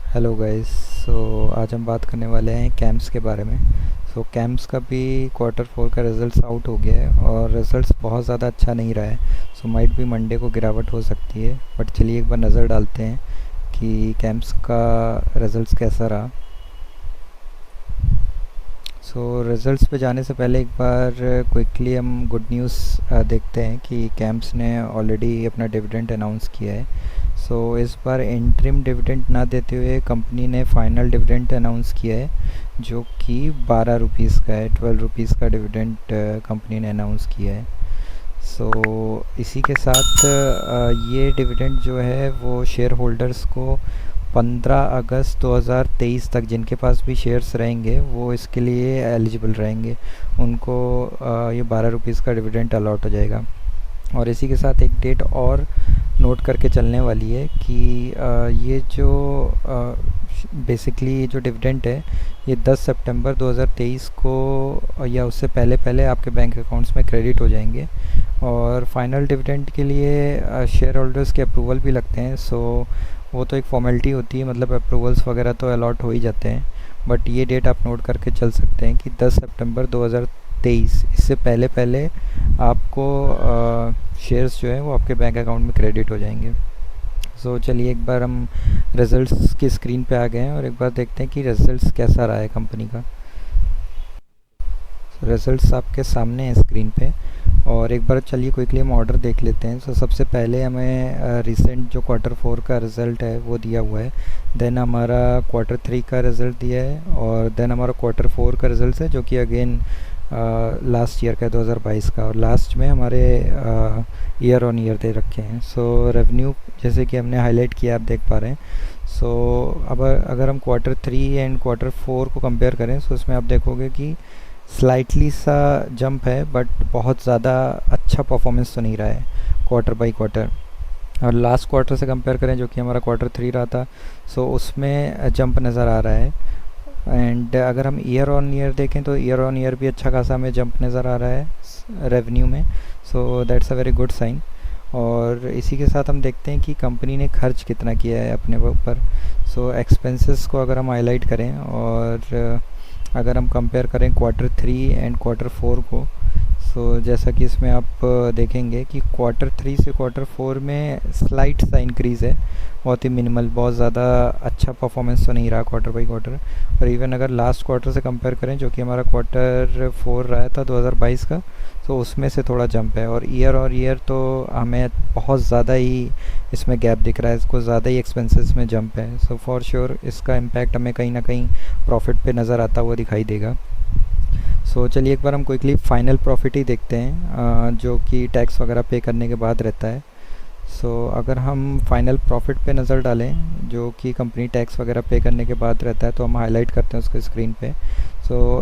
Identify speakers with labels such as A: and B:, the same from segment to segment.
A: Hello guys. आज हम बात करने वाले हैं कैम्प्स के बारे में। कैम्प्स का भी क्वार्टर फोर का रिज़ल्ट्स आउट हो गया है और रिज़ल्ट्स बहुत ज़्यादा अच्छा नहीं रहा है। माइट भी मंडे को गिरावट हो सकती है, बट चलिए एक बार नज़र डालते हैं कि कैम्प्स का रिज़ल्ट्स कैसा रहा। रिज़ल्ट्स पे जाने से पहले एक बार क्विकली हम गुड न्यूज़ देखते हैं कि कैम्प्स ने ऑलरेडी अपना डिविडेंड अनाउंस किया है। इस बार इंटरिम डिविडेंड ना देते हुए कंपनी ने फाइनल डिविडेंड अनाउंस किया है, जो कि 12 रुपीज़ का है। 12 रुपीज़ का डिविडेंड कंपनी ने अनाउंस किया है। इसी के साथ ये डिविडेंड जो है वो शेयर होल्डर्स को 15 अगस्त 2023 तक जिनके पास भी शेयर्स रहेंगे वो इसके लिए एलिजिबल रहेंगे। उनको ये 12 रुपीज़ का डिविडेंड अलॉट हो जाएगा। और इसी के साथ एक डेट और नोट करके चलने वाली है कि ये जो बेसिकली जो डिविडेंड है ये 10 सितंबर 2023 को या उससे पहले पहले आपके बैंक अकाउंट्स में क्रेडिट हो जाएंगे। और फाइनल डिविडेंड के लिए शेयर होल्डर्स के अप्रूवल भी लगते हैं। वो तो एक फॉर्मेलिटी होती है, मतलब अप्रूवल्स वगैरह तो अलॉट हो ही जाते हैं। बट ये डेट आप नोट करके चल सकते हैं कि 10 सितंबर 2023, इससे पहले पहले आपको शेयर्स जो है वो आपके बैंक अकाउंट में क्रेडिट हो जाएंगे। चलिए एक बार हम रिज़ल्ट्स की स्क्रीन पे आ गए हैं और एक बार देखते हैं कि रिज़ल्ट्स कैसा रहा है कंपनी का। रिज़ल्ट्स आपके सामने हैं स्क्रीन पे। और एक बार चलिए क्विकली हम ऑर्डर देख लेते हैं। सबसे पहले हमें रिसेंट जो क्वार्टर फोर का रिज़ल्ट है वो दिया हुआ है। देन हमारा क्वार्टर थ्री का रिज़ल्ट दिया है और देन हमारा क्वार्टर फोर का रिज़ल्ट है, जो कि अगेन लास्ट ईयर का है, 2022 का। और लास्ट में हमारे ईयर ऑन ईयर दे रखे हैं। रेवेन्यू जैसे कि हमने हाईलाइट किया, आप देख पा रहे हैं। अब अगर हम quarter three and quarter four को कंपेयर करें उसमें आप देखोगे कि स्लाइटली सा जंप है, बट बहुत ज़्यादा अच्छा परफॉर्मेंस तो नहीं रहा है क्वार्टर बाई क्वार्टर। और लास्ट क्वार्टर से कंपेयर करें जो कि हमारा क्वार्टर थ्री रहा था, उसमें जंप नज़र आ रहा है। एंड अगर हम ईयर ऑन ईयर देखें तो ईयर ऑन ईयर भी अच्छा खासा हमें जंप नज़र आ रहा है रेवेन्यू में। That's a very good sign. और इसी के साथ हम देखते हैं कि कंपनी ने खर्च कितना किया है अपने ऊपर। एक्सपेंसेस को अगर हम हाईलाइट करें और अगर हम कंपेयर करें quarter three and quarter four को, जैसा कि इसमें आप देखेंगे कि क्वार्टर थ्री से क्वार्टर फोर में स्लाइट सा इंक्रीज़ है, बहुत ही मिनिमल। बहुत ज़्यादा अच्छा परफॉर्मेंस तो नहीं रहा क्वार्टर बाई क्वार्टर। और इवन अगर लास्ट क्वार्टर से कंपेयर करें जो कि हमारा क्वार्टर फोर रहा था 2022 का, उसमें से थोड़ा जंप है। और ईयर तो हमें बहुत ज़्यादा ही इसमें गैप दिख रहा है, इसको ज़्यादा ही एक्सपेंसेस में जंप है। फॉर श्योर इसका इम्पैक्ट हमें कहीं ना कहीं प्रॉफिट पे नज़र आता हुआ दिखाई देगा। चलिए एक बार हम क्विकली फाइनल प्रॉफिट ही देखते हैं, जो कि टैक्स वगैरह पे करने के बाद रहता है। अगर हम फाइनल प्रॉफिट पे नज़र डालें जो कि कंपनी टैक्स वगैरह पे करने के बाद रहता है, तो हम हाईलाइट करते हैं उसको स्क्रीन पे।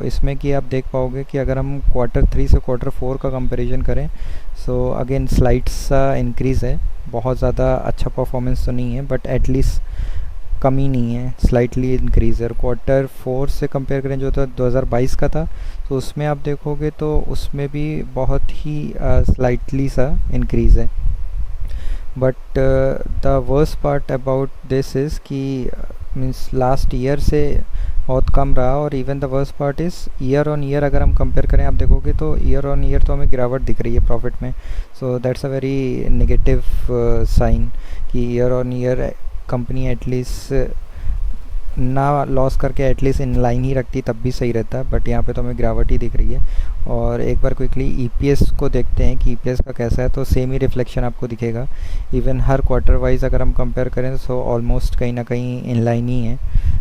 A: इसमें कि आप देख पाओगे कि अगर हम क्वार्टर थ्री से क्वार्टर फोर का कंपैरिजन करें, अगेन स्लाइट सा इंक्रीज़ है। बहुत ज़्यादा अच्छा परफॉर्मेंस तो नहीं है, बट एटलीस्ट कमी नहीं है, स्लाइटली इंक्रीज़ है। क्वार्टर फोर से कंपेयर करें जो था 2022 का था, उसमें आप देखोगे तो उसमें भी बहुत ही स्लाइटली सा इंक्रीज़ है। But the worst part about this is कि मीन्स लास्ट ईयर से बहुत कम रहा। और even the worst part is year on year अगर हम कंपेयर करें, आप देखोगे तो ईयर ऑन ईयर तो हमें गिरावट दिख रही है प्रॉफिट में। That's a very negative sign कि year on year company at least ना लॉस करके एटलीस्ट इन लाइन ही रखती तब भी सही रहता है, बट यहाँ पे तो हमें गिरावट ही दिख रही है। और एक बार क्विकली ईपीएस को देखते हैं कि ईपीएस का कैसा है, तो सेम ही रिफ्लेक्शन आपको दिखेगा। इवन हर क्वार्टर वाइज अगर हम कंपेयर करें तो ऑलमोस्ट कहीं ना कहीं इन लाइन ही है,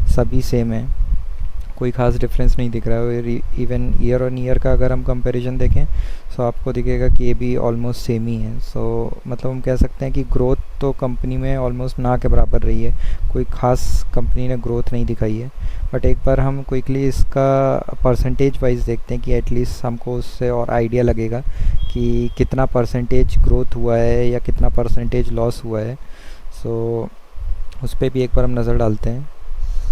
A: सभी सेम है, कोई ख़ास डिफरेंस नहीं दिख रहा है। इवन ईयर ऑन ईयर का अगर हम कंपैरिजन देखें आपको दिखेगा कि ये भी ऑलमोस्ट सेम ही है। मतलब हम कह सकते हैं कि ग्रोथ तो कंपनी में ऑलमोस्ट ना के बराबर रही है, कोई ख़ास कंपनी ने ग्रोथ नहीं दिखाई है। बट एक बार हम क्विकली इसका परसेंटेज वाइज देखते हैं कि एटलीस्ट हमको उससे और आइडिया लगेगा कि कितना परसेंटेज ग्रोथ हुआ है या कितना परसेंटेज लॉस हुआ है। उस पर भी एक बार हम नज़र डालते हैं।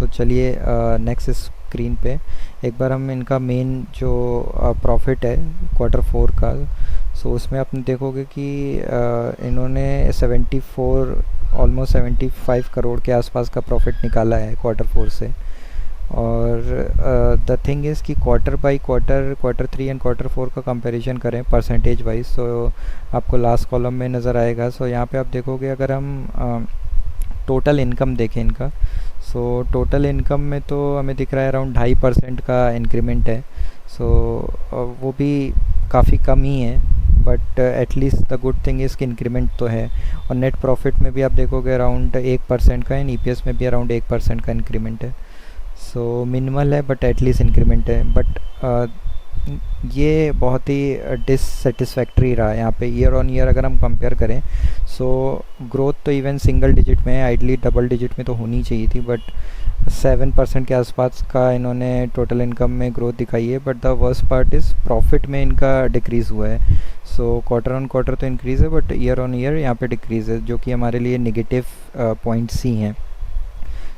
A: चलिए नेक्स्ट स्क्रीन पे एक बार हम इनका मेन जो प्रॉफिट है क्वार्टर फोर का, उसमें आप देखोगे कि इन्होंने 74 ऑलमोस्ट 75 करोड़ के आसपास का प्रॉफिट निकाला है Q4 से। और द थिंग इज़ कि quarter by quarter Q3 and Q4 का कंपैरिजन करें परसेंटेज वाइज, तो आपको लास्ट कॉलम में नज़र आएगा। सो यहाँ पे आप देखोगे, अगर हम टोटल इनकम देखें इनका, सो टोटल इनकम में तो हमें दिख रहा है अराउंड 2.5% का इंक्रीमेंट है। सो वो भी काफ़ी कम ही है, but at least the good thing is कि इंक्रीमेंट तो है। और नेट प्रॉफिट में भी आप देखोगे अराउंड 1% का, एंड ईपीएस में भी अराउंड 1% का इंक्रीमेंट है। सो मिनिमल है बट एटलीस्ट इंक्रीमेंट है। बट ये बहुत ही डिससेटिस्फैक्ट्री रहा है यहाँ पे। ईयर ऑन ईयर अगर हम कंपेयर करें, सो ग्रोथ तो इवन सिंगल डिजिट में है, आइडली डबल डिजिट में तो होनी चाहिए थी, बट 7% के आसपास का इन्होंने टोटल इनकम में ग्रोथ दिखाई है। But the worst part is profit में इनका डिक्रीज़ हुआ है। सो क्वार्टर ऑन क्वार्टर तो इंक्रीज़ है, बट ईयर ऑन ईयर यहाँ पे डिक्रीज़ है, जो कि हमारे लिए नेगेटिव पॉइंट्स ही हैं।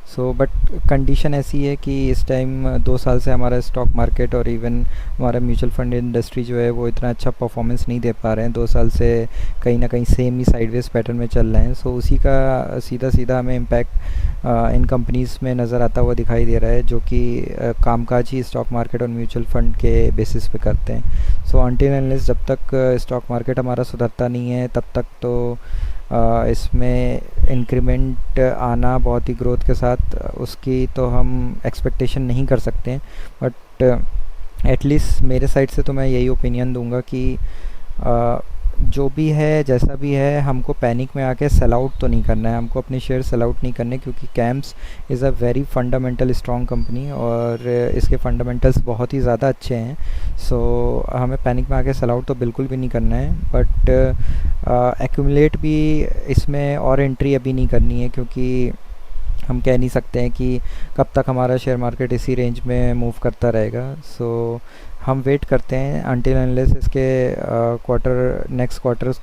A: सो बट कंडीशन ऐसी है कि इस टाइम 2 साल से हमारा स्टॉक मार्केट और इवन हमारा म्यूचुअल फंड इंडस्ट्री जो है वो इतना अच्छा परफॉर्मेंस नहीं दे पा रहे हैं। 2 साल से कहीं ना कहीं सेम ही साइडवेज पैटर्न में चल रहे हैं। सो उसी का सीधा सीधा हमें इम्पैक्ट इन कंपनीज़ में नज़र आता हुआ दिखाई दे रहा है, जो कि कामकाज ही स्टॉक मार्केट और म्यूचुअल फंड के बेसिस पे करते हैं। सो अनटिल अनलेस जब तक स्टॉक मार्केट हमारा सुधरता नहीं है, तब तक तो इसमें इंक्रीमेंट आना बहुत ही ग्रोथ के साथ, उसकी तो हम एक्सपेक्टेशन नहीं कर सकते हैं। बट एटलीस्ट मेरे साइड से तो मैं यही ओपिनियन दूंगा कि जो भी है जैसा भी है, हमको पैनिक में आके सेल आउट तो नहीं करना है, हमको अपने शेयर सेल आउट नहीं करने, क्योंकि camps is a very fundamental strong company और इसके फंडामेंटल्स बहुत ही ज़्यादा अच्छे हैं। सो हमें पैनिक में आके सेल आउट तो बिल्कुल भी नहीं करना है, बट एक्यूमुलेट भी इसमें और एंट्री अभी नहीं करनी है, क्योंकि हम कह नहीं सकते हैं कि कब तक हमारा शेयर मार्केट इसी रेंज में मूव करता रहेगा। सो हम वेट करते हैं अनटिल अनलेस इसके नेक्स्ट क्वार्टर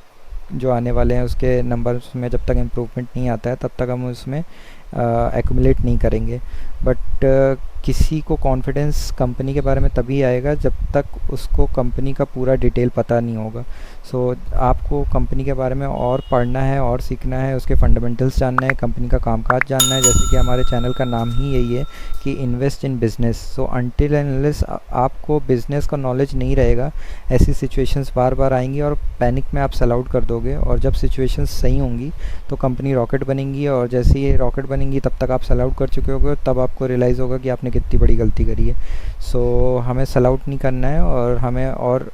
A: जो आने वाले हैं उसके नंबर्स में जब तक इम्प्रूवमेंट नहीं आता है, तब तक हम उसमें एक्यूमुलेट नहीं करेंगे। बट किसी को कॉन्फिडेंस कंपनी के बारे में तभी आएगा जब तक उसको कंपनी का पूरा डिटेल पता नहीं होगा। सो आपको कंपनी के बारे में और पढ़ना है और सीखना है, उसके फंडामेंटल्स जानना है, कंपनी का कामकाज जानना है, जैसे कि हमारे चैनल का नाम ही यही है कि invest in business. So until and unless आपको बिज़नेस का नॉलेज नहीं रहेगा, ऐसी सिचुएशंस बार बार आएंगी और पैनिक में आप सेल आउट कर दोगे। और जब सिचुएशंस सही होंगी तो कंपनी रॉकेट बनेंगी, और जैसे ही रॉकेट बनेंगी तब तक आप सेल आउट कर चुके होगे, तब आपको रियलाइज़ होगा कि आपने कितनी बड़ी गलती करी है। सो हमें सेल आउट नहीं करना है और हमें और